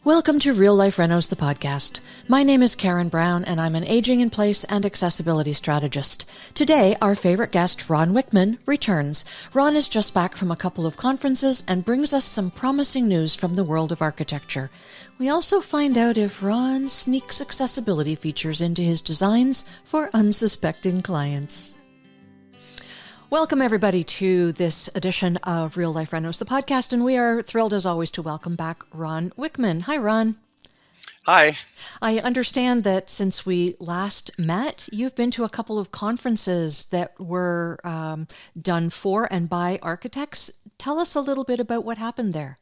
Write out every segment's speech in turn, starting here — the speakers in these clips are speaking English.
Welcome to Real Life Renos, the podcast. My name is Karen Brown, and I'm an aging in place and accessibility strategist. Today, our favorite guest, Ron Wickman, returns. Ron is just back from a couple of conferences and brings us some promising news from the world of architecture. We also find out if Ron sneaks accessibility features into his designs for unsuspecting clients. Welcome, everybody, to this edition of Real Life Renos, the podcast, and we are thrilled, as always, to welcome back Ron Wickman. Hi, Ron. Hi. I understand that since we last met, you've been to a couple of conferences that were done for and by architects. Tell us a little bit about what happened there.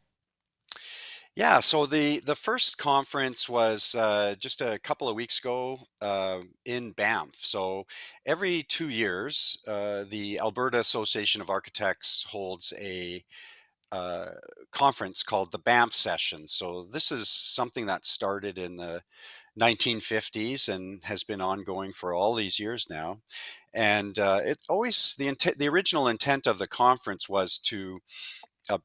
Yeah, so the first conference was just a couple of weeks ago in Banff. So every 2 years, the Alberta Association of Architects holds a conference called the Banff Session. So this is something that started in the 1950s and has been ongoing for all these years now. And it always the original intent of the conference was to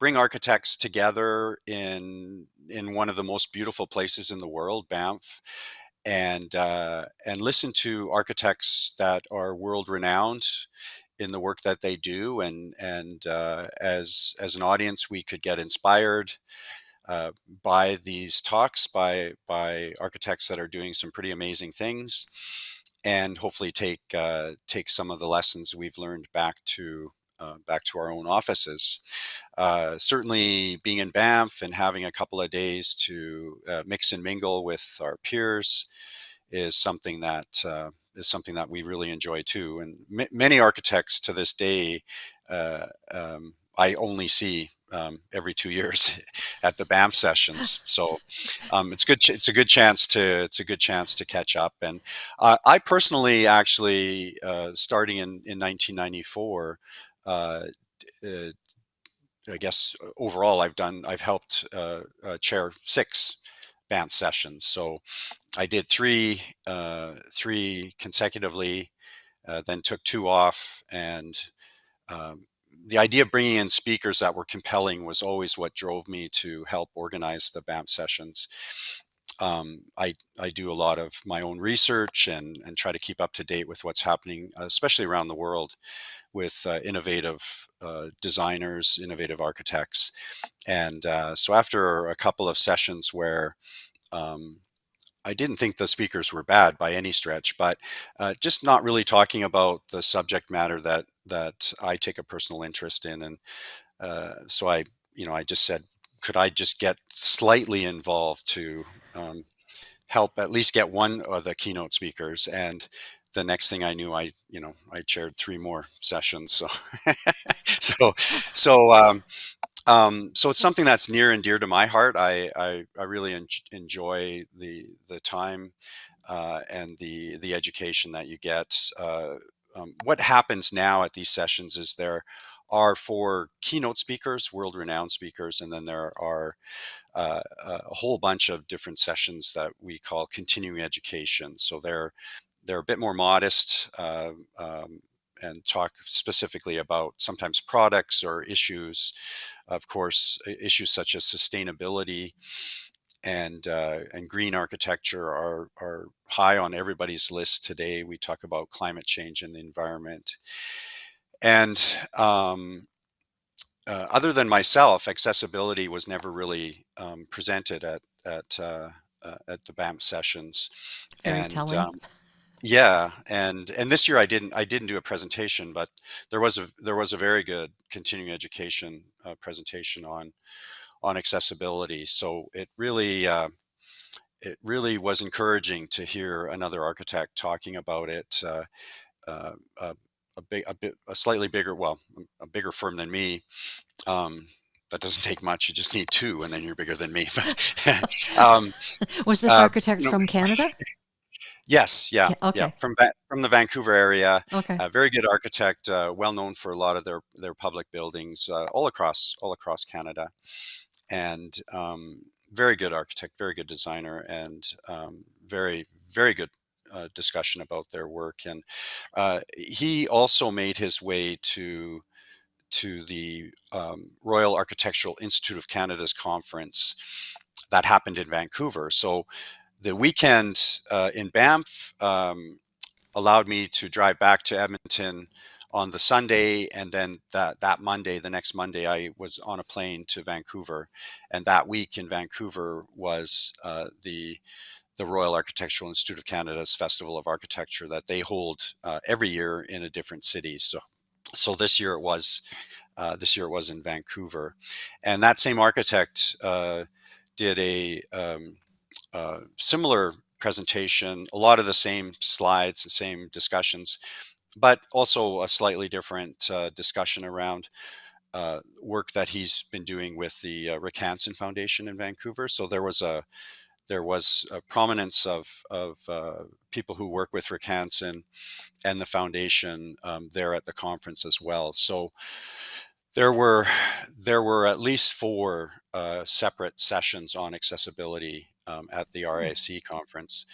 bring architects together in one of the most beautiful places in the world, Banff, and listen to architects that are world renowned in the work that they do, and as an audience, we could get inspired uh, by these talks by architects that are doing some pretty amazing things, and hopefully take some of the lessons we've learned back to our own offices. Certainly, being in Banff and having a couple of days to mix and mingle with our peers is something that we really enjoy too. And many architects to this day, I only see every 2 years at the Banff sessions. So it's good. It's a good chance to catch up. And I personally, actually, starting in 1994. Uh, uh, I guess overall, I've helped chair 6 Banff sessions. So I did three consecutively, then took 2 off, and um, the idea of bringing in speakers that were compelling was always what drove me to help organize the Banff sessions. I do a lot of my own research and try to keep up to date with what's happening, especially around the world, with innovative designers, innovative architects. And so after a couple of sessions where um, I didn't think the speakers were bad by any stretch, but just not really talking about the subject matter that I take a personal interest in. And so I just said, could I just get slightly involved to help at least get one of the keynote speakers? And the next thing I knew, I chaired 3 more sessions. So, so, so it's something that's near and dear to my heart. I really enjoy the time and the education that you get. What happens now at these sessions is there are 4 keynote speakers, world-renowned speakers, and then there are a whole bunch of different sessions that we call continuing education. So they're a bit more modest, and talk specifically about sometimes products or issues. Of course, issues such as sustainability and green architecture are high on everybody's list today. We talk about climate change and the environment. And other than myself, accessibility was never really presented at the BAMP sessions. Very And telling. yeah, and this year I didn't do a presentation, but there was a very good continuing education presentation on accessibility. So it really was encouraging to hear another architect talking about it. Uh, a, a slightly bigger, well, a bigger firm than me. Um, that doesn't take much. You just need 2, and then you're bigger than me. But um, Was this uh, architect you know, from Canada? yes, yeah, yeah, Okay. from the Vancouver area. Okay. Very good architect, well known for a lot of their public buildings all across Canada, and very good architect, very good designer, and very very good discussion about their work. And he also made his way to the Royal Architectural Institute of Canada's conference that happened in Vancouver. So the weekend in Banff allowed me to drive back to Edmonton on the Sunday, and then that Monday, the next Monday, I was on a plane to Vancouver, and that week in Vancouver was the Royal Architectural Institute of Canada's Festival of Architecture that they hold every year in a different city. So this year it was in Vancouver, and that same architect did a similar presentation, a lot of the same slides, the same discussions, but also a slightly different discussion around work that he's been doing with the Rick Hansen Foundation in Vancouver. So there was a prominence of people who work with Rick Hansen and the foundation there at the conference as well. So there were there were at least four separate sessions on accessibility at the Hmm. RIC conference,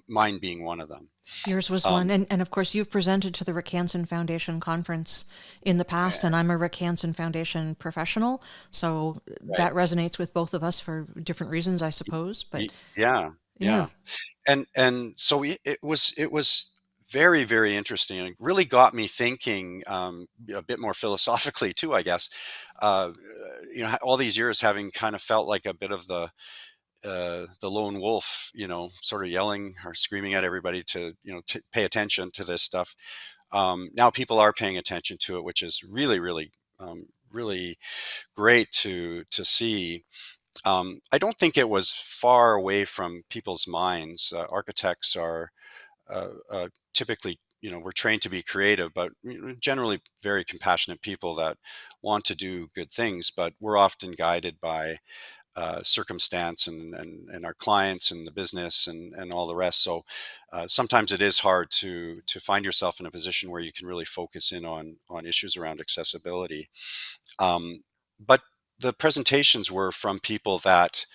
mine being one of them. Yours was one. Um, And of course, you've presented to the Rick Hansen Foundation conference in the past, and I'm a Rick Hansen Foundation professional. So right. that resonates with both of us for different reasons, I suppose. But Yeah, yeah, yeah, and so it was very very interesting, and it really got me thinking a bit more philosophically too, I guess. Uh, all these years having kind of felt like a bit of the lone wolf, sort of yelling or screaming at everybody to, pay attention to this stuff. Now people are paying attention to it, which is really, really, really great to see. I don't think it was far away from people's minds. Architects are typically, we're trained to be creative, but generally very compassionate people that want to do good things. But we're often guided by circumstance and our clients and the business and all the rest. So sometimes it is hard to find yourself in a position where you can really focus in on issues around accessibility. But the presentations were from people that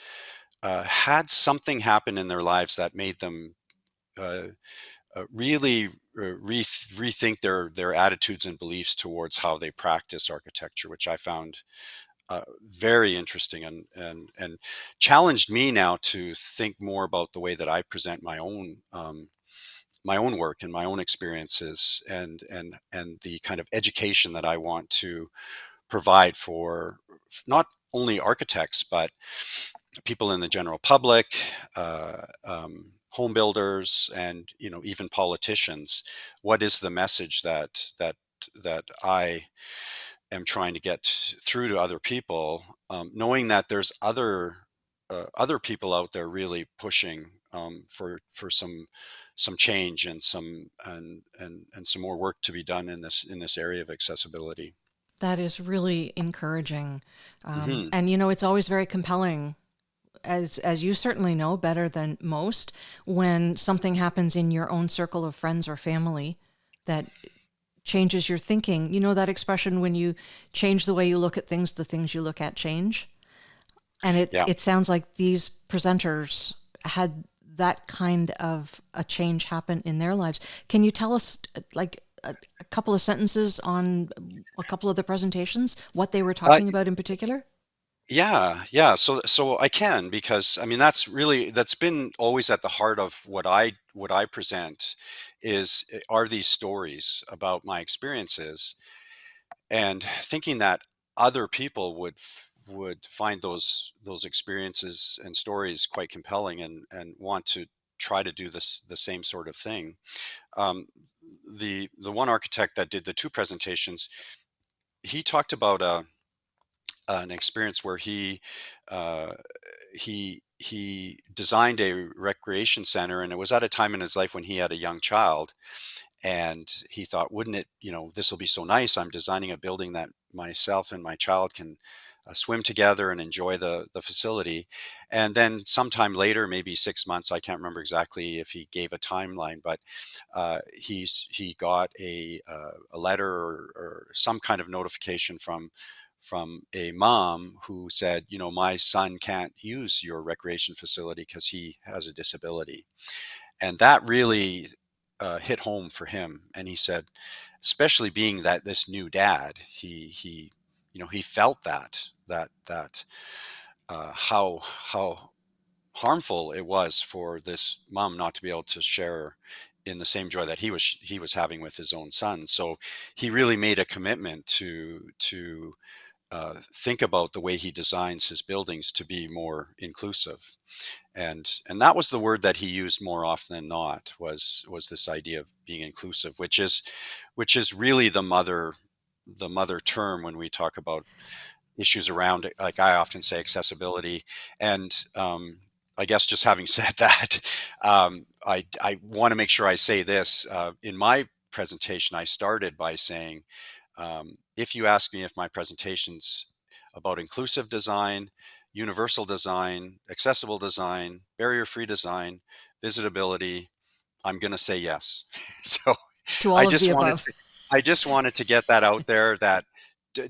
had something happen in their lives that made them uh, really rethink their attitudes and beliefs towards how they practice architecture, which I found very interesting and challenged me now to think more about the way that I present my own work and my own experiences and the kind of education that I want to provide for not only architects but people in the general public, home builders, and even politicians. What is the message that I am trying to get through to other people, knowing that there's other people out there really pushing for some change and some more work to be done in this area of accessibility. that is really encouraging. Hmm. And it's always very compelling, as you certainly know better than most, when something happens in your own circle of friends or family that changes your thinking. You know that expression, when you change the way you look at things, the things you look at change. And Yeah. it sounds like these presenters had that kind of a change happen in their lives. Can you tell us, like, a couple of sentences on a couple of the presentations, what they were Uh, talking about in particular? Yeah, yeah. So I can, because I mean that's been always at the heart of what I present is are these stories about my experiences, and thinking that other people would find those experiences and stories quite compelling and want to try to do the same sort of thing. Um, the one architect that did the two presentations, he talked about an experience where uh, he designed a recreation center, and it was at a time in his life when he had a young child, and he thought, wouldn't it, this will be so nice. I'm designing a building that myself and my child can swim together and enjoy the facility. And then sometime later, maybe 6 months, I can't remember exactly if he gave a timeline, but he got a letter or some kind of notification from a mom who said, my son can't use your recreation facility because he has a disability. And that really hit home for him. And he said, especially being that this new dad, he felt that how harmful it was for this mom not to be able to share in the same joy that he was having with his own son. So he really made a commitment to think about the way he designs his buildings to be more inclusive. And that was the word that he used more often than not, was this idea of being inclusive, which is really the mother term when we talk about issues around it. Like I often say, accessibility. And I guess just having said that, I want to make sure I say this. In my presentation, I started by saying, if you ask me if my presentation's about inclusive design, universal design, accessible design, barrier-free design, visitability, I'm going to say yes. So To I all of the just wanted above. to, I just wanted to get that out there, that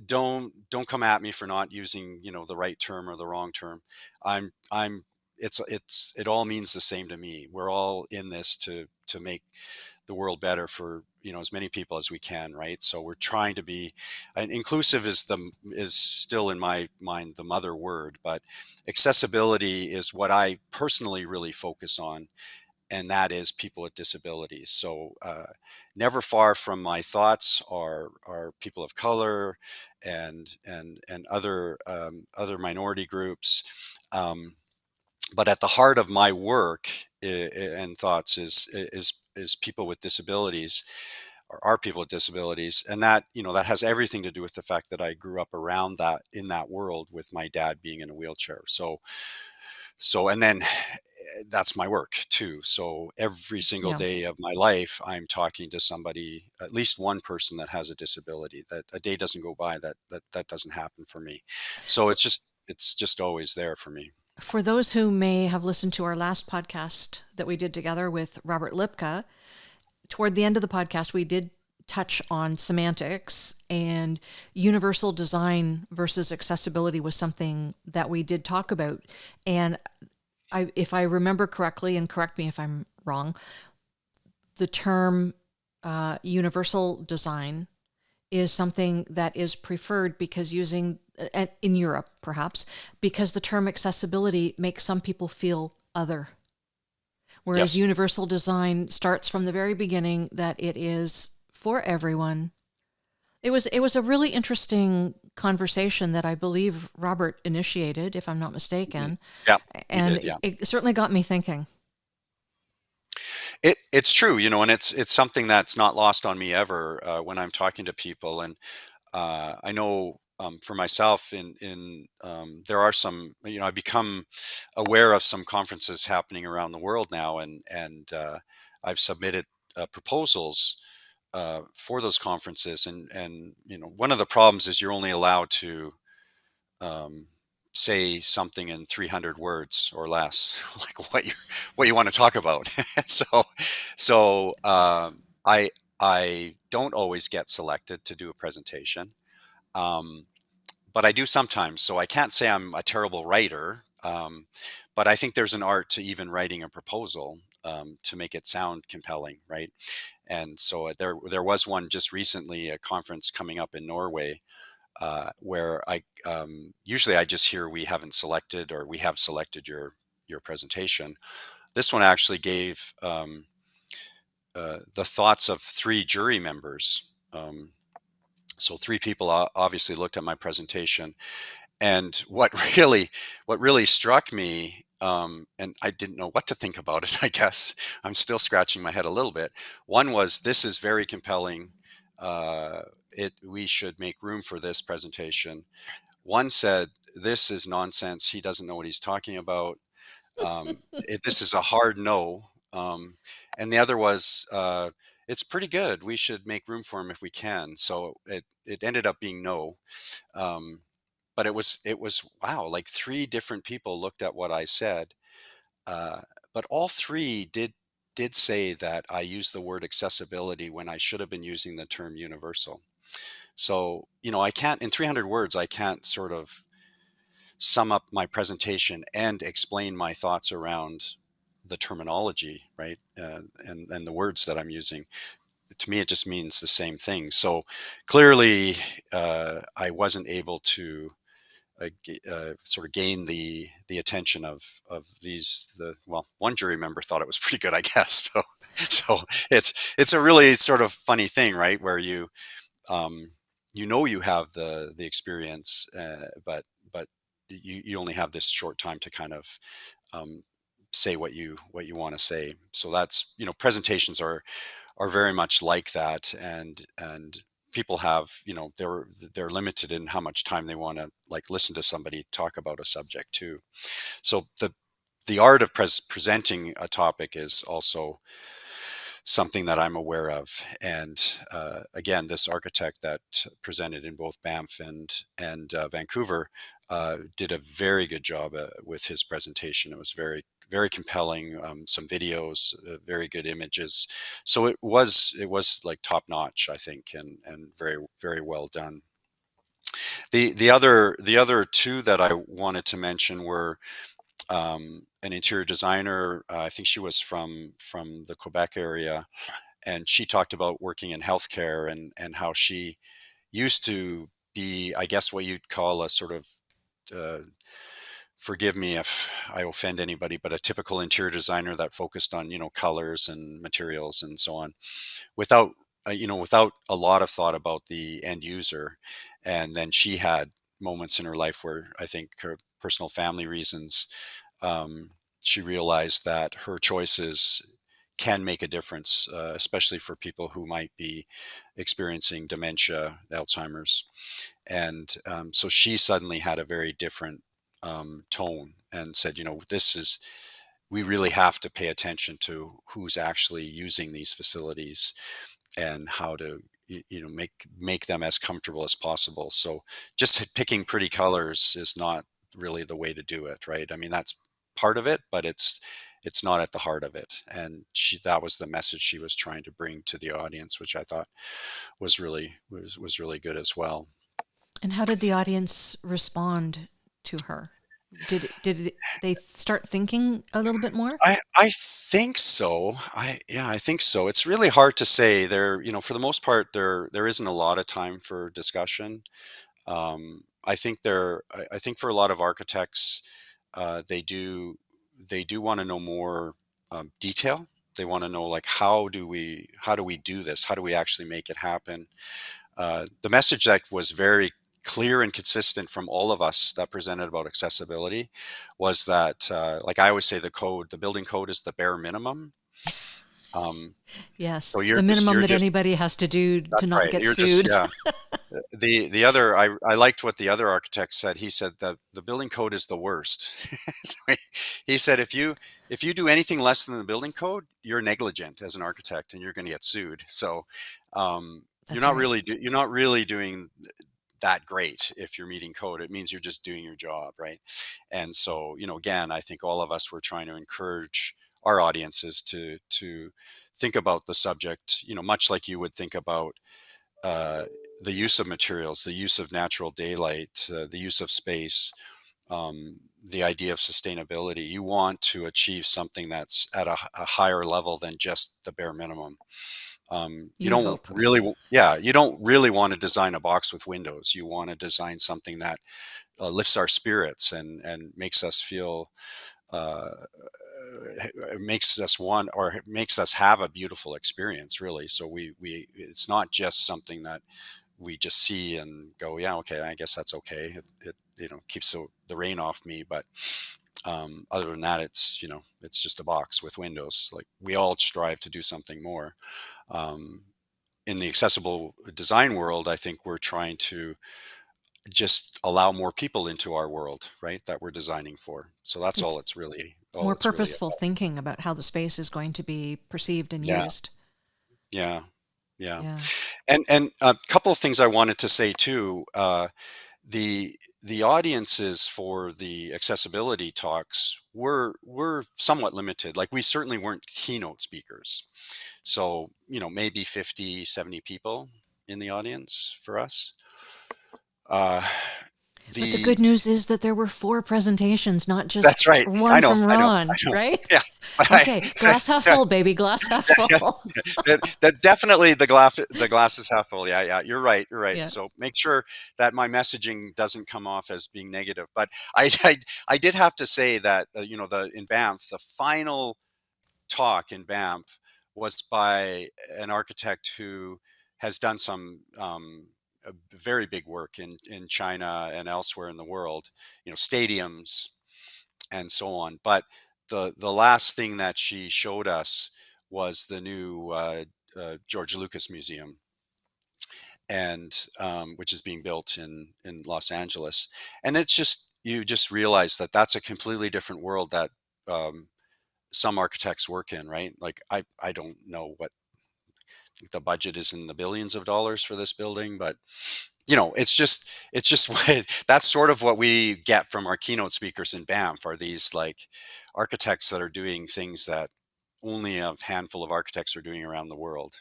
don't come at me for not using, the right term or the wrong term. I'm it all means the same to me. We're all in this to make the world better for, as many people as we can, right? So we're trying to be, and inclusive is still in my mind the mother word, but accessibility is what I personally really focus on, and that is people with disabilities. So never far from my thoughts are people of color and other minority groups. But at the heart of my work and thoughts is people with disabilities, or are people with disabilities, and that has everything to do with the fact that I grew up around that, in that world, with my dad being in a wheelchair. So and then that's my work too. So every single Yeah. day of my life, I'm talking to somebody, at least one person that has a disability. That a day doesn't go by that doesn't happen for me. So For, it's just always there for me. for those who may have listened to our last podcast that we did together with Robert Lipka, toward the end of the podcast, we did touch on semantics, and universal design versus accessibility was something that we did talk about. And if I remember correctly, and correct me if I'm wrong, the term universal design is something that is preferred because in Europe, perhaps, because the term accessibility makes some people feel other. Whereas Yes. universal design starts from the very beginning that it is for everyone. It was a really interesting conversation that I believe Robert initiated, if I'm not Mhm. mistaken, Yeah, he and did. it, Yeah. it certainly got me thinking. It's true, and it's something that's not lost on me ever when I'm talking to people. And I know, for myself, there are some, I've become aware of some conferences happening around the world now, and I've submitted proposals for those conferences. And one of the problems is you're only allowed to um, say something in 300 words or less, like what you want to talk about. So I don't always get selected to do a presentation, um, but I do sometimes. So I can't say I'm a terrible writer, but I think there's an art to even writing a proposal, to make it sound compelling, right? And so there was one just recently, a conference coming up in Norway, where I usually I just hear we haven't selected, or we have selected your presentation. This one actually gave the thoughts of three jury members. So three people obviously looked at my presentation, and what really struck me, and I didn't know what to think about it. I guess I'm still scratching my head a little bit. One was, this is very compelling. We should make room for this presentation. One said, "This is nonsense. He doesn't know what he's talking about. This is a hard no." And the other was, "It's pretty good. We should make room for him if we can." So it ended up being no. Um, but it was wow, like three different people looked at what I said, uh, but all three did say that I used the word accessibility when I should have been using the term universal. So, I can't, in 300 words, I can't sort of sum up my presentation and explain my thoughts around the terminology, right? And the words that I'm using. To me, it just means the same thing. So clearly, I wasn't able to sort of gain the attention of these the well, one jury member thought it was pretty good, I guess. So it's a really sort of funny thing, right, where um, you have the experience, but you only have this short time to kind of um, say what you want to say. So that's, presentations are very much like that, and people have, they're limited in how much time they want to like listen to somebody talk about a subject too. So the art of presenting a topic is also something that I'm aware of. And again, this architect that presented in both Banff and Vancouver did a very good job with his presentation. It was very compelling. Some videos, very good images. So it was like top notch, I think, and very well done. The other two that I wanted to mention were an interior designer. I think she was from the Quebec area, and she talked about working in healthcare and how she used to be, I guess, what you'd call a sort of uh, forgive me if I offend anybody, but a typical interior designer that focused on, colors and materials and so on, without without a lot of thought about the end user. And then she had moments in her life where I think her personal family reasons, um, she realized that her choices can make a difference, especially for people who might be experiencing dementia, Alzheimer's. And so she suddenly had a very different tone and said, we really have to pay attention to who's actually using these facilities and how to make them as comfortable as possible. So just picking pretty colors is not really the way to do it, right? I mean, that's part of it, but it's not at the heart of it. And that was the message she was trying to bring to the audience, which I thought was really good as well. And how did the audience respond to her? Did they start thinking a little bit more? I think so. I think so. It's really hard to say. For the most part, there isn't a lot of time for discussion. I think for a lot of architects, they do want to know more detail. They want to know, like, how do we do this? How do we actually make it happen? The message that was very clear and consistent from all of us that presented about accessibility was that, like I always say, the building code is the bare minimum. Um, Yes, so the you're just minimum you're that just anybody has to do to that's not right. get You're just, sued. yeah. The other, I liked what the other architect said. He said that the building code is the worst. So he said if you do anything less than the building code, you're negligent as an architect and you're going to get sued. So That's right. you're not really doing that great if you're meeting code. It means you're just doing your job, right? And so, again, I think all of us were trying to encourage our audiences to think about the subject, much like you would think about uh, the use of materials, the use of natural daylight, the use of space, the idea of sustainability. You want to achieve something that's at a higher level than just the bare minimum. You You'd don't hope. really, yeah, you don't really want to design a box with windows. You want to design something that lifts our spirits and makes us feel, uh, makes us want, or makes us have a beautiful experience, really. So it's not just something that we just see and go, yeah, okay, I guess that's okay. It keeps the rain off me, but other than that, it's just a box with windows. Like, we all strive to do something more. Um, in the accessible design world, I think we're trying to just allow more people into our world, right? That we're designing for. So that's It's all more it's really purposeful about. thinking about how the space is going to be perceived and Yeah, used. yeah, yeah. Yeah. And a couple of things I wanted to say too. The audiences for the accessibility talks were somewhat limited. Like, we certainly weren't keynote speakers. So, maybe 50, 70 people in the audience for us. Uh, But the the good news is that there were four presentations, not just That's right. I one know, from I know, Ron, I know. right? Yeah, but Okay, glass half yeah, full, baby, glass half yeah, full. that definitely the glass is half full. Yeah, yeah, you're right, you're right. Yeah. So make sure that my messaging doesn't come off as being negative. But I did have to say that the in Banff, the final talk in Banff was by an architect who has done some very big work in China and elsewhere in the world, stadiums and so on. But the last thing that she showed us was the new George Lucas Museum, and which is being built in Los Angeles. And it's just you just realize that that's a completely different world that um, some architects work in, right? Like I don't know what the budget is in the billions of dollars for this building, but it's just that's sort of what we get from our keynote speakers in Banff are these like architects that are doing things that only a handful of architects are doing around the world,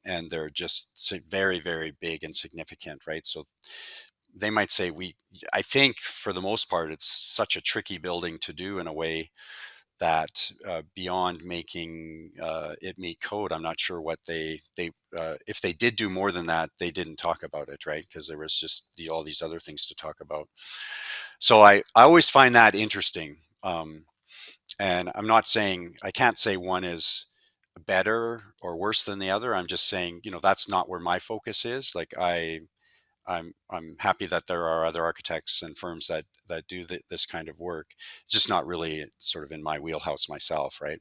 and they're just very, very big and significant, right? So they might say I think for the most part it's such a tricky building to do in a way that beyond making it meet code, I'm not sure what they if they did do more than that, they didn't talk about it, right? Because there was just all these other things to talk about. So I always find that interesting, and I'm not saying I can't say one is better or worse than the other. I'm just saying that's not where my focus is. Like I'm happy that there are other architects and firms that do this kind of work. It's just not really sort of in my wheelhouse myself, right?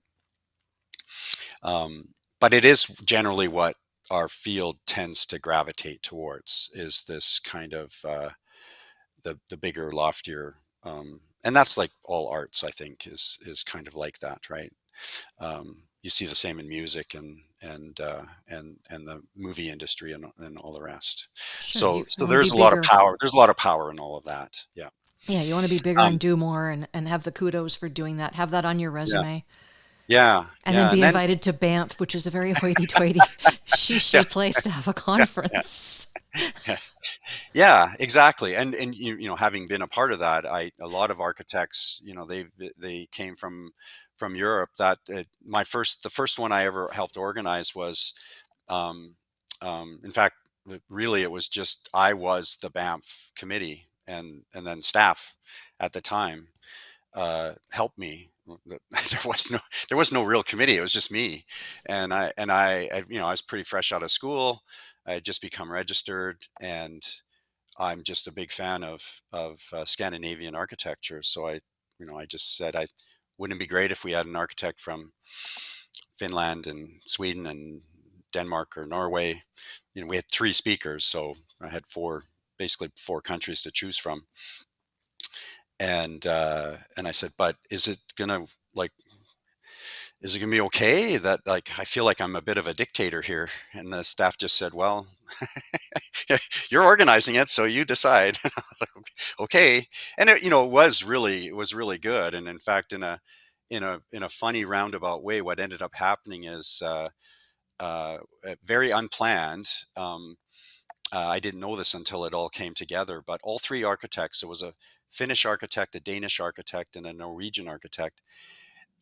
But it is generally what our field tends to gravitate towards is this kind of the bigger, loftier, and that's like all arts. I think is kind of like that, right? You see the same in music and the movie industry and all the rest. Sure, So you want to be there's a lot of bigger. power. There's a lot of power in all of that. Yeah. Yeah, you want to be bigger Um, and do more and have the kudos for doing that. Have that on your yeah. resume. Yeah. And then Yeah. be And then invited to Banff, which is a very hoity-toity, yeah. she place to have a Yeah. conference. Yeah. Yeah, exactly. And having been a part of that, a lot of architects, they came from Europe. That the first one I ever helped organize was, um, in fact, really it was just I was the Banff committee and then staff at the time helped me. There was no real committee. It was just me, I was pretty fresh out of school. I had just become registered, and I'm just a big fan of Scandinavian architecture. So I just said I wouldn't it be great if we had an architect from Finland and Sweden and Denmark or Norway. We had three speakers, so I had basically four countries to choose from. And I said, but is it gonna be okay that like I feel like I'm a bit of a dictator here? And the staff just said, well, you're organizing it, so you decide. And I was like, okay. And it was really good. And in fact, in a funny roundabout way, what ended up happening is very unplanned. I didn't know this until it all came together, but all three architects, it was a Finnish architect, a Danish architect, and a Norwegian architect.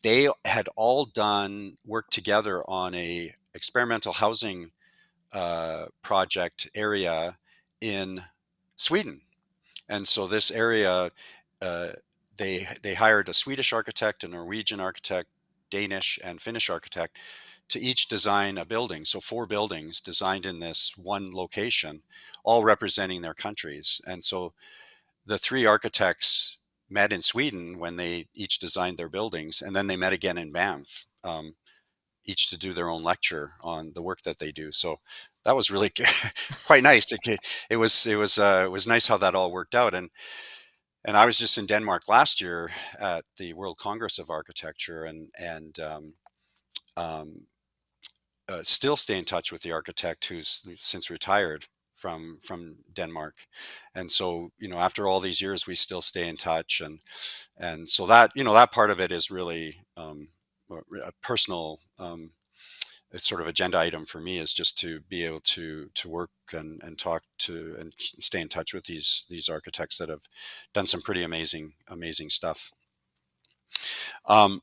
They had all done work together on a experimental housing project area in Sweden. And so this area, uh, they hired a Swedish architect, a Norwegian architect, Danish and Finnish architect to each design a building. So four buildings designed in this one location, all representing their countries. And so the three architects met in Sweden when they each designed their buildings, and then they met again in Banff, each to do their own lecture on the work that they do. So that was really quite nice. It was nice how that all worked out. And I was just in Denmark last year at the World Congress of Architecture, and um, still stay in touch with the architect who's since retired from Denmark. And so after all these years, we still stay in touch, and so that that part of it is really a personal it's sort of agenda item for me is just to be able to work and talk to and stay in touch with these architects that have done some pretty amazing stuff. I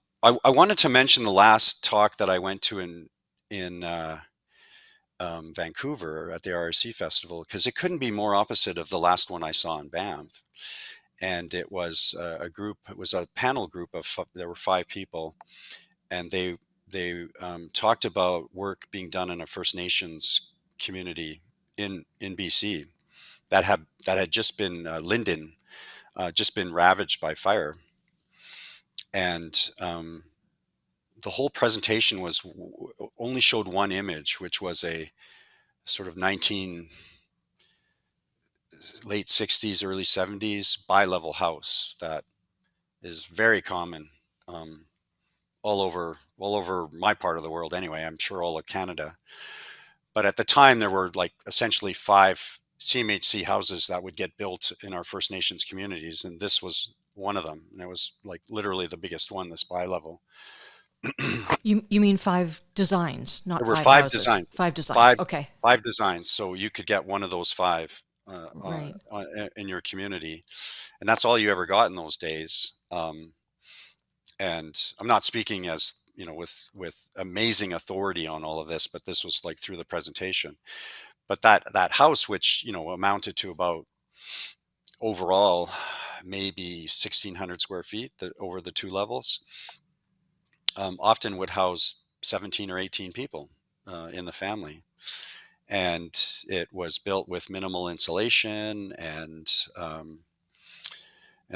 wanted to mention the last talk that I went to in Vancouver at the RRC Festival, because it couldn't be more opposite of the last one I saw in Banff. And it was a group. It was a panel group there were 5 people, and they talked about work being done in a First Nations community in BC that had just been Linden, just been ravaged by fire, and the whole presentation was only showed one image, which was a sort of late 60s, early 70s bi-level house that is very common um, all over my part of the world anyway. I'm sure all of Canada. But at the time, there were like essentially 5 CMHC houses that would get built in our First Nations communities, and this was one of them. And it was like literally the biggest one, this bi-level. You mean 5 designs, not There were five five houses. designs, 5 designs. five Okay. five designs, so you could get one of those 5 Right. in your community, and that's all you ever got in those days. And I'm not speaking as with amazing authority on all of this, but this was like through the presentation. But that house, which amounted to about overall maybe 1,600 square feet over the 2 levels, often would house 17 or 18 people in the family. And it was built with minimal insulation and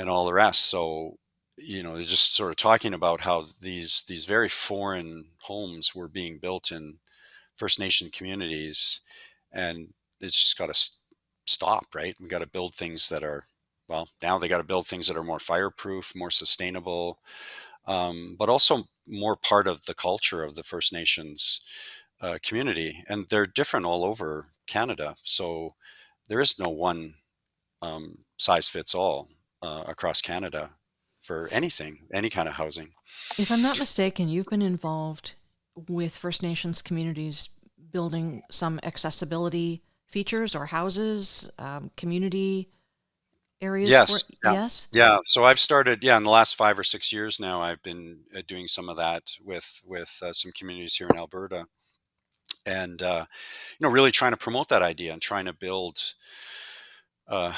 all the rest. So, they're just sort of talking about how these very foreign homes were being built in First Nation communities, and it's just got to stop, right? We got to build things that are, well, now they got to build things that are more fireproof, more sustainable, but also more part of the culture of the First Nations community. And they're different all over Canada. So there is no one size fits all across Canada for anything, any kind of housing. If I'm not mistaken, you've been involved with First Nations communities building some accessibility features or houses, community areas for, Yes. Yeah. yes? Yeah. So I've started, in the last 5 or 6 years now, I've been doing some of that with some communities here in Alberta, and really trying to promote that idea and trying to uh,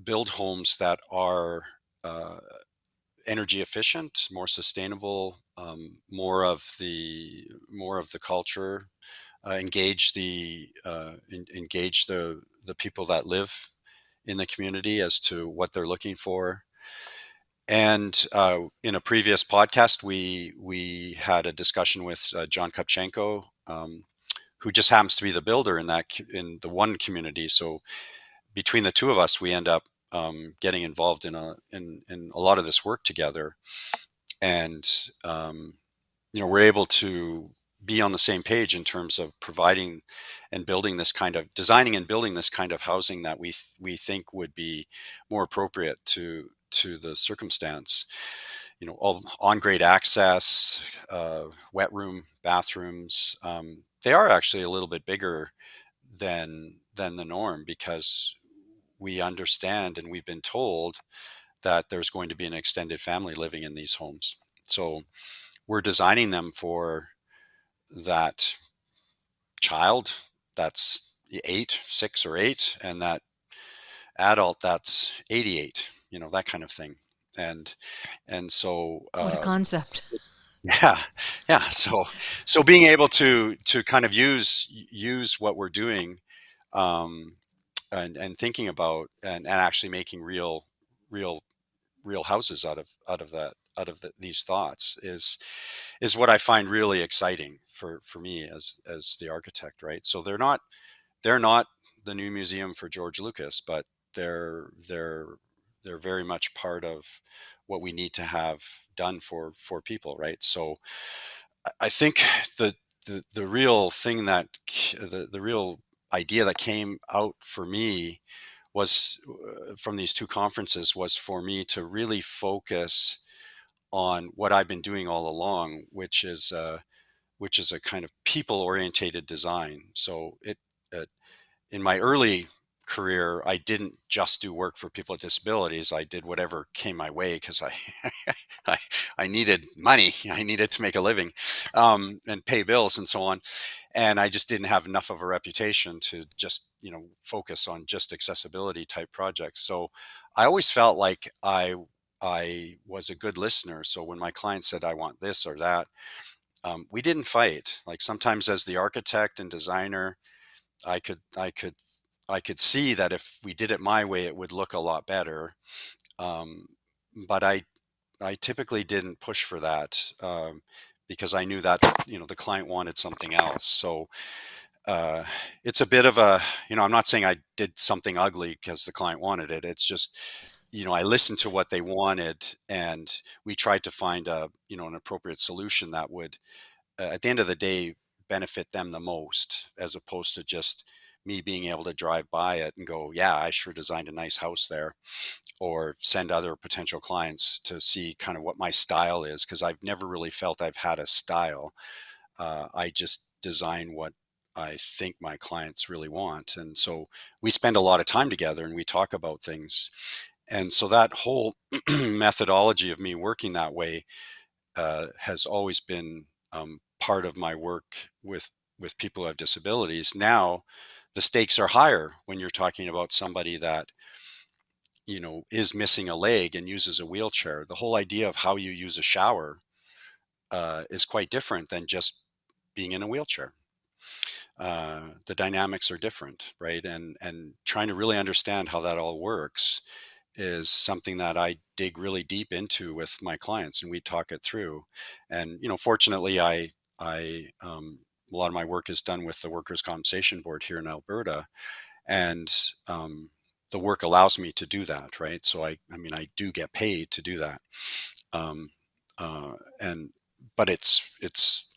build homes that are uh, energy efficient, more sustainable, more of the culture, engage the people that live in the community as to what they're looking for. And in a previous podcast, we had a discussion with John Kupchenko, who just happens to be the builder in the one community. So between the two of us, we end up getting involved in a lot of this work together, and we're able to be on the same page in terms of providing and building this kind of designing and building this kind of housing that we think would be more appropriate to the circumstance. All on grade access, wet room, bathrooms. They are actually a little bit bigger than the norm, because we understand and we've been told that there's going to be an extended family living in these homes. So we're designing them for that child that's 6 or 8, and that adult that's 88, that kind of thing. And so What a concept. yeah, yeah. So being able to kind of use what we're doing, um, and thinking about and actually making real real houses these thoughts is what I find really exciting for me as the architect, right? So they're not the new museum for George Lucas, but they're they're very much part of what we need to have done for people, right? So I think the real thing the real idea that came out for me was from these 2 conferences was for me to really focus on what I've been doing all along, which is which is a kind of people orientated design. So uh, in my early career, I didn't just do work for people with disabilities. I did whatever came my way because I, I needed money. I needed to make a living, and pay bills and so on. And I just didn't have enough of a reputation to just, focus on just accessibility type projects. So I always felt like I was a good listener. So when my client said, I want this or that, we didn't fight. Like sometimes as the architect and designer, I could I could I could see that if we did it my way, it would look a lot better. Um, but I typically didn't push for that, because I knew that the client wanted something else. So uh, it's a bit of a, I'm not saying I did something ugly because the client wanted it. It's just, I listened to what they wanted, and we tried to find an appropriate solution that would, at the end of the day, benefit them the most, as opposed to just me being able to drive by it and go, yeah, I sure designed a nice house there, or send other potential clients to see kind of what my style is, because I've never really felt I've had a style. I just design what I think my clients really want. And so we spend a lot of time together and we talk about things. And so that whole methodology of me working that way has always been part of my work with people who have disabilities. Now, the stakes are higher when you're talking about somebody that is missing a leg and uses a wheelchair. The whole idea of how you use a shower is quite different than just being in a wheelchair. The dynamics are different, right? And trying to really understand how that all works is something that I dig really deep into with my clients, and we talk it through. And fortunately, I a lot of my work is done with the Workers' Compensation Board here in Alberta, and the work allows me to do that, right? So I mean, I do get paid to do that, um, and but it's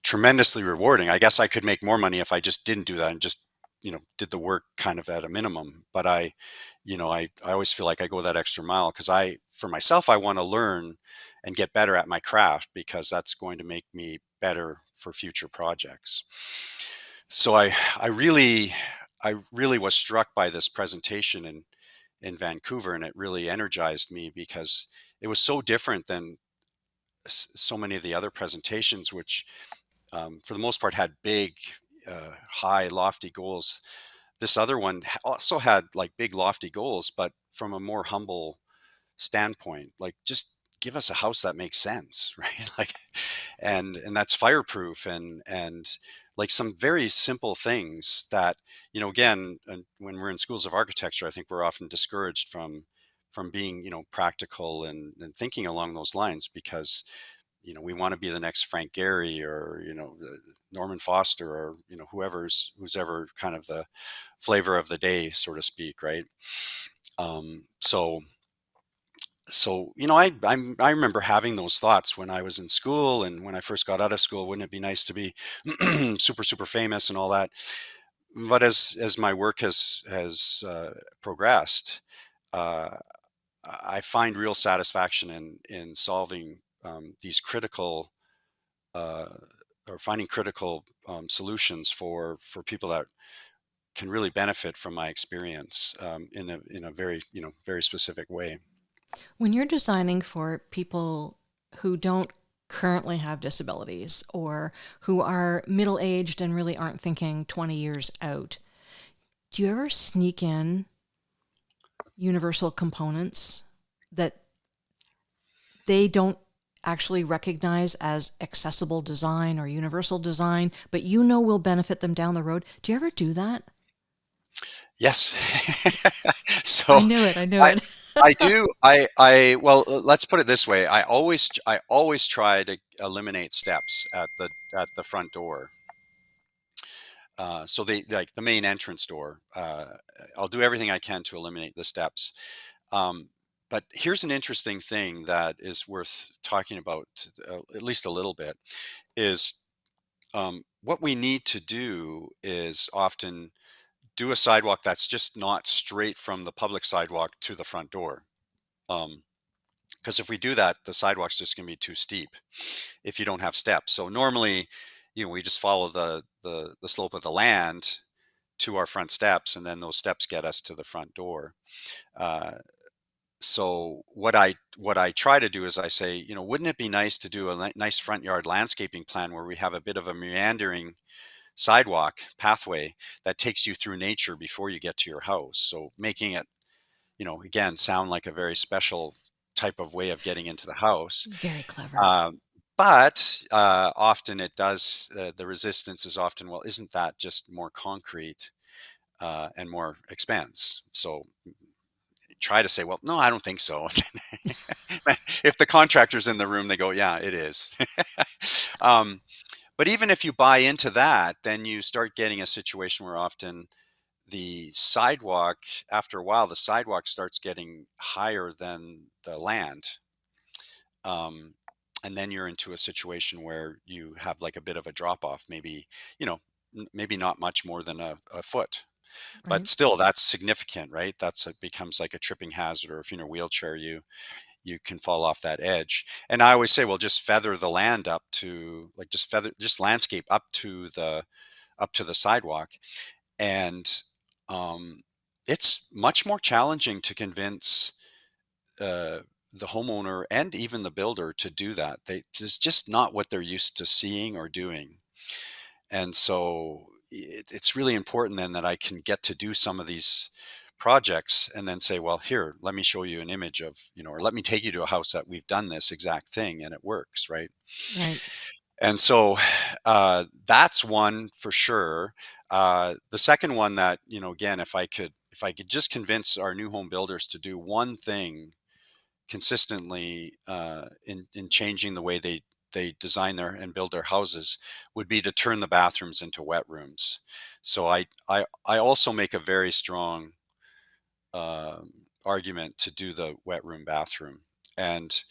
tremendously rewarding. I guess I could make more money if I just didn't do that and just did the work kind of at a minimum. But I always feel like I go that extra mile because for myself, I want to learn and get better at my craft, because that's going to make me better for future projects. So I really was struck by this presentation in Vancouver, and it really energized me because it was so different than so many of the other presentations, which for the most part had big, high, lofty goals. This other one also had like big, lofty goals, but from a more humble standpoint, like just give us a house that makes sense, right? Like, and that's fireproof, and like some very simple things that, again, when we're in schools of architecture, I think we're often discouraged from being, practical and thinking along those lines, because we want to be the next Frank Gehry, or Norman Foster, or who's ever kind of the flavor of the day, so to speak, right? So I remember having those thoughts when I was in school, and when I first got out of school. Wouldn't it be nice to be super famous and all that? But as my work has progressed, uh, I find real satisfaction in solving these critical, uh, or finding critical solutions for people that can really benefit from my experience, in a very very specific way. When you're designing for people who don't currently have disabilities or who are middle aged and really aren't thinking 20 years out, do you ever sneak in universal components that they don't actually recognize as accessible design or universal design, but will benefit them down the road? Do you ever do that? Yes. I So knew it. I knew I it. I do. Well, let's put it this way. I always try to eliminate steps at the front door. So the main entrance door. I'll do everything I can to eliminate the steps. Um, but here's an interesting thing that is worth talking about, at least a little bit, is what we need to do is often do a sidewalk that's just not straight from the public sidewalk to the front door. Um, Because if we do that, the sidewalk's just going to be too steep if you don't have steps. So normally, we just follow the slope of the land to our front steps, and then those steps get us to the front door. Uh, so what I try to do is I say, wouldn't it be nice to do a nice front yard landscaping plan where we have a bit of a meandering sidewalk pathway that takes you through nature before you get to your house. So making it, again, sound like a very special type of way of getting into the house. Very clever. Um, but often it does, the resistance is often, well, isn't that just more concrete and more expense? So try to say, well, no, I don't think so. If the contractor's in the room, they go, yeah, it is. um, but even if you buy into that, then you start getting a situation where often the sidewalk, after a while, the sidewalk starts getting higher than the land. Um, and then you're into a situation where you have like a bit of a drop off, maybe, maybe not much more than a foot, but Right. still that's significant, right? It becomes like a tripping hazard, or if you're in a wheelchair, you can fall off that edge. And I always say, well, just feather the land up to, like, just landscape up to the sidewalk. And um, it's much more challenging to convince uh, the homeowner and even the builder to do that. It's just not what they're used to seeing or doing. And so it's really important then that I can get to do some of these projects and then say, well, here, let me show you an image of, or let me take you to a house that we've done this exact thing and it works, right? Right. And so that's one for sure. The second one that, again, if I could just convince our new home builders to do one thing consistently in changing the way they design their and build their houses, would be to turn the bathrooms into wet rooms. So I also make a very strong argument to do the wet room bathroom, and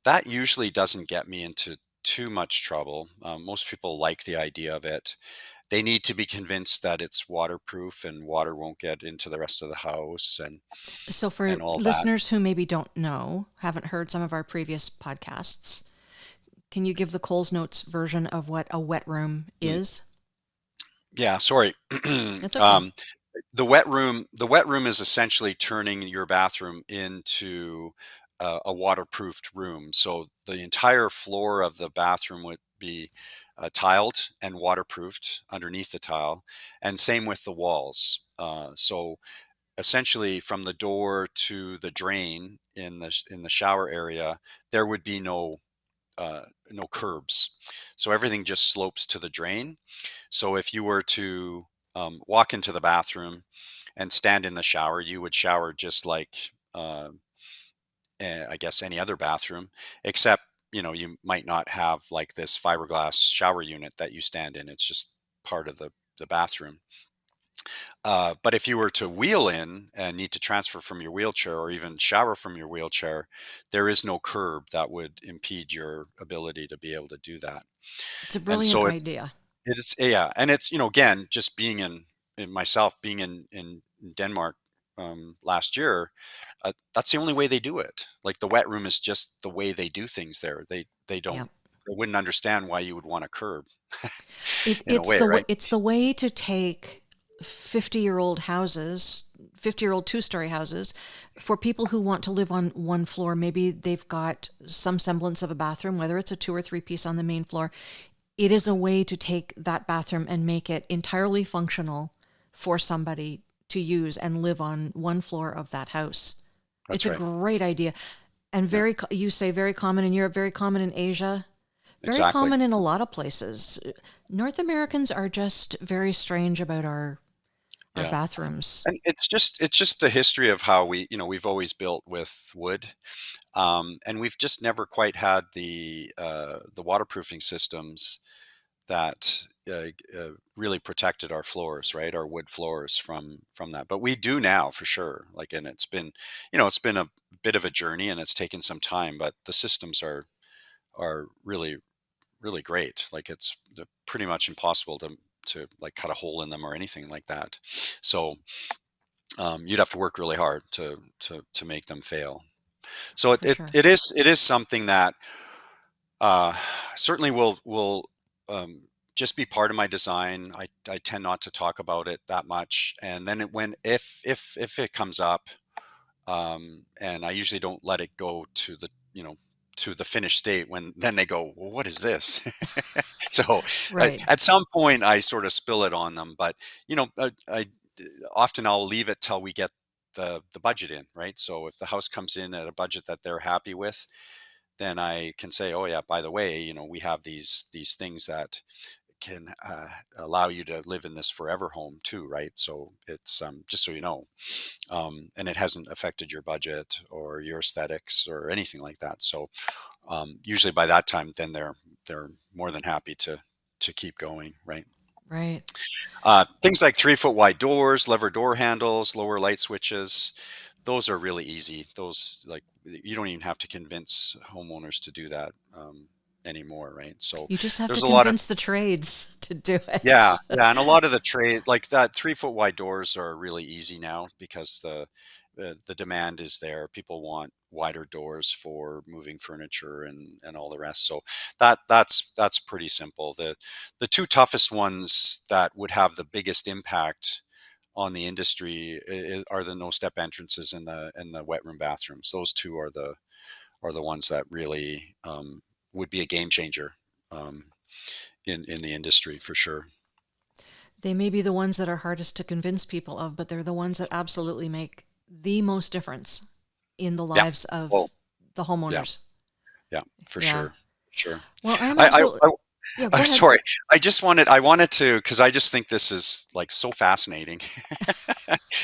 that usually doesn't get me into too much trouble. Most people like the idea of it. They need to be convinced that it's waterproof and water won't get into the rest of the house So, for and all that. listeners who maybe don't know, haven't heard some of our previous podcasts, can you give the Coles Notes version of what a wet room Mm. is? Yeah, sorry. It's okay. um, the wet room is essentially turning your bathroom into a waterproofed room. So the entire floor of the bathroom would be tiled and waterproofed underneath the tile, and same with the walls. So essentially, from the door to the drain in the shower area, there would be no curbs. So everything just slopes to the drain. So if you were to walk into the bathroom and stand in the shower, you would shower just like, I guess, any other bathroom, except, you might not have like this fiberglass shower unit that you stand in. It's just part of the bathroom. But if you were to wheel in and need to transfer from your wheelchair or even shower from your wheelchair, there is no curb that would impede your ability to be able to do that. It's a And brilliant so it's idea. it's yeah, and it's, again, just being in myself being in Denmark last year, that's the only way they do it. Like, the wet room is just the way they do things there. Yeah. They wouldn't understand why you would want a curb It, in a it's way, the right? it's the way to take 50-year-old houses, 50-year-old two-story houses, for people who want to live on one floor. Maybe they've got some semblance of a bathroom, whether it's a two or three piece on the main floor. It is a way to take that bathroom and make it entirely functional for somebody to use and live on one floor of that house. It's That's a right. great idea. And Yeah, you say very common in Europe, very common in Asia, very exactly. common in a lot of places. North Americans are just very strange about our Yeah. bathrooms. And it's just the history of how we've always built with wood, and we've just never quite had the waterproofing systems that really protected our floors, right? Our wood floors from that. But we do now for sure. Like, and it's been a bit of a journey and it's taken some time, but the systems are really really great. Like, they're pretty much impossible to like cut a hole in them or anything like that. So you'd have to work really hard to make them fail. So For sure. it is something that uh, certainly will just be part of my design. I tend not to talk about it that much, and then when if it comes up, and I usually don't let it go to the to the finished state when then they go, well, what is this? So Right. at some point I sort of spill it on them, but I often I'll leave it till we get the budget in, right? So if the house comes in at a budget that they're happy with, then I can say, oh yeah, by the way, we have these things that can allow you to live in this forever home too, right? So it's just so you know, and it hasn't affected your budget or your aesthetics or anything like that. So usually by that time, then they're more than happy to keep going, right? Right. Things like 3 foot wide doors, lever door handles, lower light switches. Those are really easy. Those like you don't even have to convince homeowners to do that anymore, right? So You just have to there's a lot of convince the trades to do it. yeah, yeah, and a lot of the trade like that 3 foot wide doors are really easy now because the demand is there. People want wider doors for moving furniture and all the rest. So that's pretty simple. The two toughest ones that would have the biggest impact on the industry are the no step entrances and the wet room bathrooms. Those two are the ones that really would be a game changer um, in the industry for sure. They may be the ones that are hardest to convince people of, but they're the ones that absolutely make the most difference in the Yeah. lives Well, of the yeah, homeowners. yeah, for Yeah. sure, sure. Well, I'm I, absolutely. I, Yeah, I'm go ahead. sorry. I wanted to, because I just think this is like so fascinating,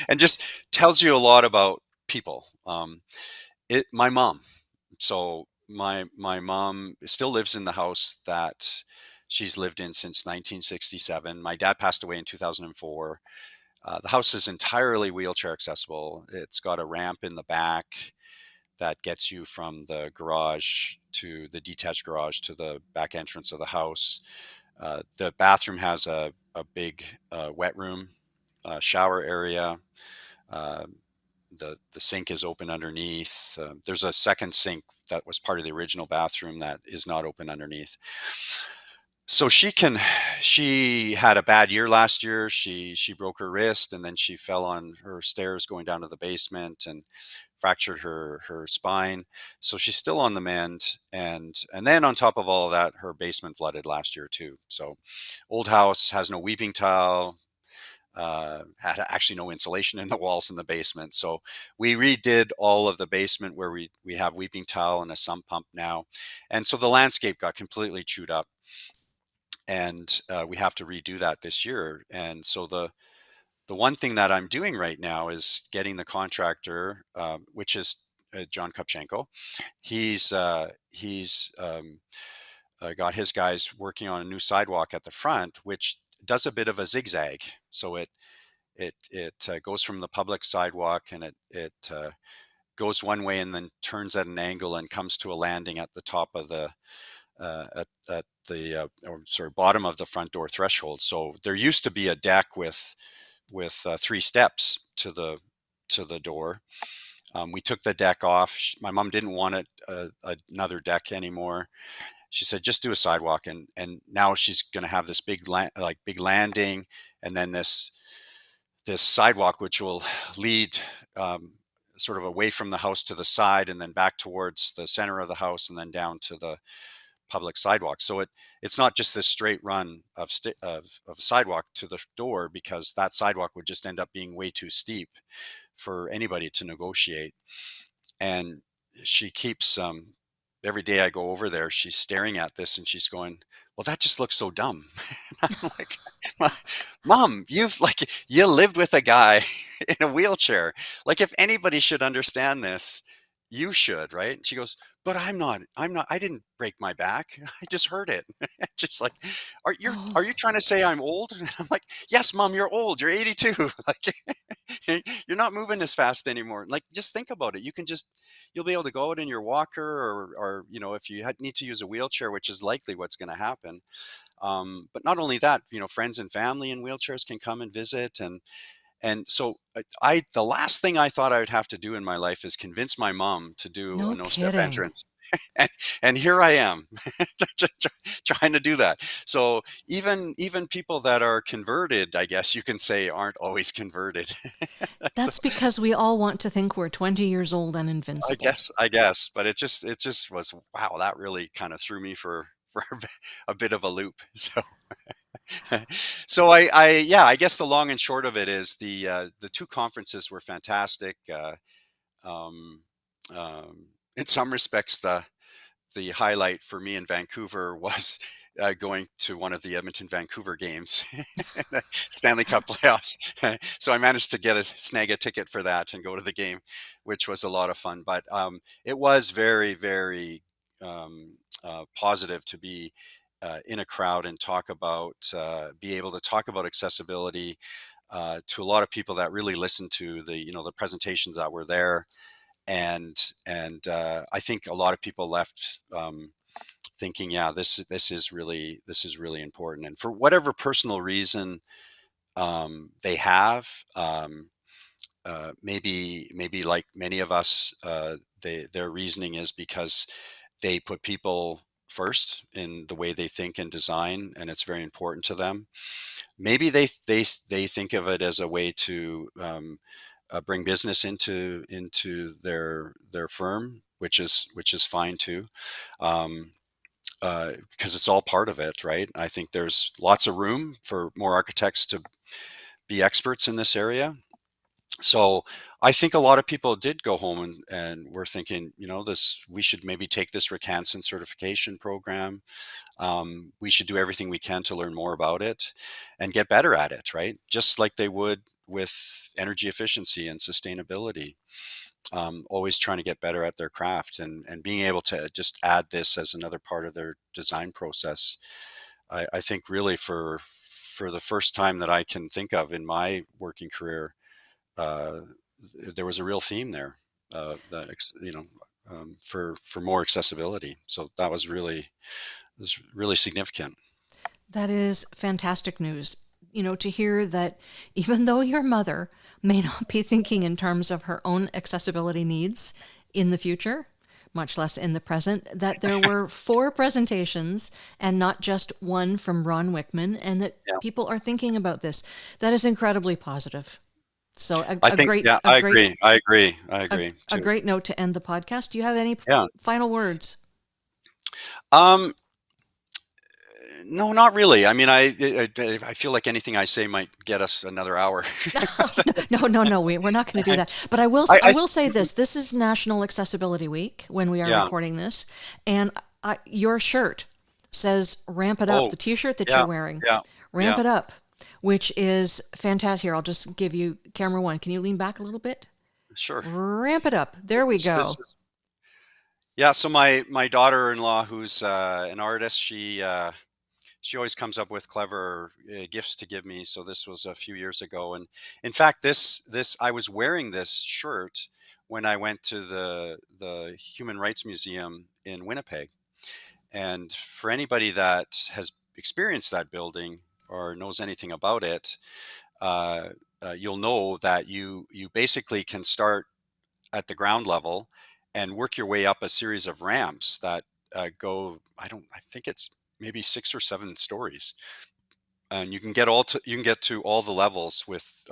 and just tells you a lot about people. My mom. So my mom still lives in the house that she's lived in since 1967. My dad passed away in 2004. The house is entirely wheelchair accessible. It's got a ramp in the back that gets you from the garage to the detached garage to the back entrance of the house. The bathroom has a big wet room, shower area. Uh, the sink is open underneath. There's a second sink that was part of the original bathroom that is not open underneath. So she had a bad year last year. She broke her wrist and then she fell on her stairs going down to the basement and fractured her spine. So she's still on the mend, and then on top of all of that, her basement flooded last year too. So old house has no weeping tile, had actually no insulation in the walls in the basement. So we redid all of the basement where we have weeping tile and a sump pump now, and so the landscape got completely chewed up, and we have to redo that this year. And so the one thing that I'm doing right now is getting the contractor, which is John Kopchenko. He's got his guys working on a new sidewalk at the front, which does a bit of a zigzag. So it goes from the public sidewalk and it goes one way and then turns at an angle and comes to a landing at the top of the at the or sorry bottom of the front door threshold. So there used to be a deck with 3 steps to the door. We took the deck off. My mom didn't want it another deck anymore. She said just do a sidewalk, and now she's going to have this big landing, and then this sidewalk which will lead um, sort of away from the house to the side and then back towards the center of the house and then down to the public sidewalk. So it's not just this straight run of sidewalk to the door, because that sidewalk would just end up being way too steep for anybody to negotiate. And she keeps every day I go over there, she's staring at this and she's going, "Well, that just looks so dumb." I'm like, "Mom, you lived with a guy in a wheelchair. Like if anybody should understand this, you should, right?" And she goes, "But I'm not. I didn't break my back. I just hurt it." Just like, are Oh, you trying to say I'm old?" And I'm like, "Yes, Mom, you're old. You're 82. Like you're not moving as fast anymore. Like just think about it. You'll be able to go out in your walker, or if you need to use a wheelchair, which is likely what's going to happen. But not only that, friends and family in wheelchairs can come and visit, And so the last thing I thought I would have to do in my life is convince my mom to do a No no-step kidding. entrance. and, and here I am trying to do that. So even people that are converted, I guess you can say, aren't always converted. So That's because we all want to think we're 20 years old and invincible. I guess, but it just was, wow, that really kind of threw me for a bit of a loop. So so yeah, I guess the long and short of it is the two conferences were fantastic. Um, in some respects, the highlight for me in Vancouver was going to one of the Edmonton Vancouver games, the Stanley Cup playoffs. So I managed to snag a ticket for that and go to the game, which was a lot of fun. But it was very, very positive to be in a crowd and be able to talk about accessibility to a lot of people that really listened to the presentations that were there, and I think a lot of people left thinking, yeah, this is really important, and for whatever personal reason they have, maybe like many of us, their reasoning is because they put people first in the way they think and design, and it's very important to them. Maybe they think of it as a way to bring business into their firm, which is fine too, um, because it's all part of it, right? I think there's lots of room for more architects to be experts in this area. So I think a lot of people did go home and were thinking, we should maybe take this Recanson certification program. We should do everything we can to learn more about it and get better at it, right? Just like they would with energy efficiency and sustainability. Always trying to get better at their craft, and being able to just add this as another part of their design process. I think really for the first time that I can think of in my working career, uh, there was a real theme there, for more accessibility. So that was really significant. That is fantastic news. To hear that even though your mother may not be thinking in terms of her own accessibility needs in the future, much less in the present, that there were four presentations and not just one from Ron Wickman, and that Yeah, people are thinking about this. That is incredibly positive. So I think. Yeah, I agree. I agree. I agree a too. great note to end the podcast. Do you have any Yeah. final words? Um, no, not really. I mean, I feel like anything I say might get us another hour. No, no, no. We're not going to do that. But I I will say this. This is National Accessibility Week when we are yeah. recording this, and your shirt says "Ramp It Up." Oh, The T-shirt that you're yeah, wearing, yeah, "Ramp yeah. It Up," which is fantastic. Here, I'll just give you camera one. Can you lean back a little bit? Sure. Ramp it up. There This we is this go. is yeah. So my daughter-in-law, who's an artist, she always comes up with clever gifts to give me. So this was a few years ago, and in fact, this I was wearing this shirt when I went to the Human Rights Museum in Winnipeg. And for anybody that has experienced that building or knows anything about it, uh, you'll know that you basically can start at the ground level and work your way up a series of ramps that go. I think it's maybe 6 or 7 stories, and you can get to all the levels with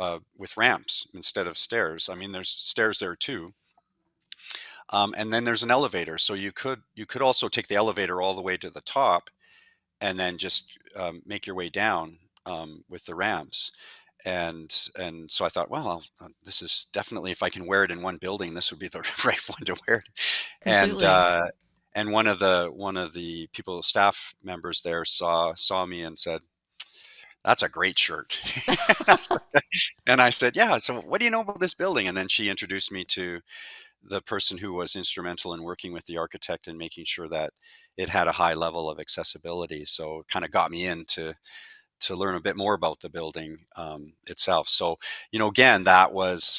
ramps instead of stairs. I mean, there's stairs there too, and then there's an elevator. So you could also take the elevator all the way to the top and then just make your way down with the ramps. And so I thought, well, this is definitely, if I can wear it in one building, this would be the right one to wear it. And Completely. one of the people, staff members there, saw me and said, "That's a great shirt." And I said, "Yeah. So what do you know about this building?" And then she introduced me to the person who was instrumental in working with the architect and making sure that it had a high level of accessibility. So it kind of got me in to learn a bit more about the building itself. So, again, that was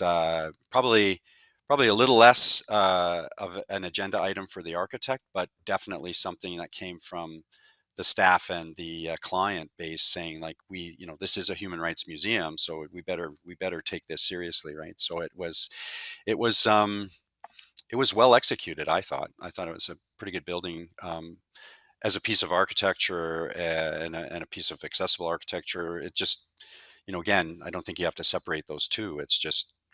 probably a little less of an agenda item for the architect, but definitely something that came from staff and the client base saying like, this is a human rights museum, so we better take this seriously, right? So it was it was well executed. I thought it was a pretty good building, as a piece of architecture, and a piece of accessible architecture. It just, again, I don't think you have to separate those two. It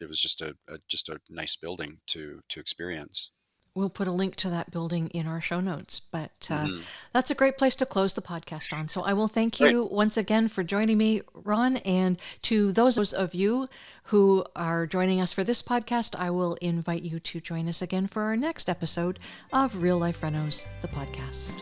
was just a nice building to experience. We'll put a link to that building in our show notes, but Hmm. that's a great place to close the podcast on. So I will thank Great. you once again for joining me, Ron. And to those of you who are joining us for this podcast, I will invite you to join us again for our next episode of Real Life Renos, the podcast.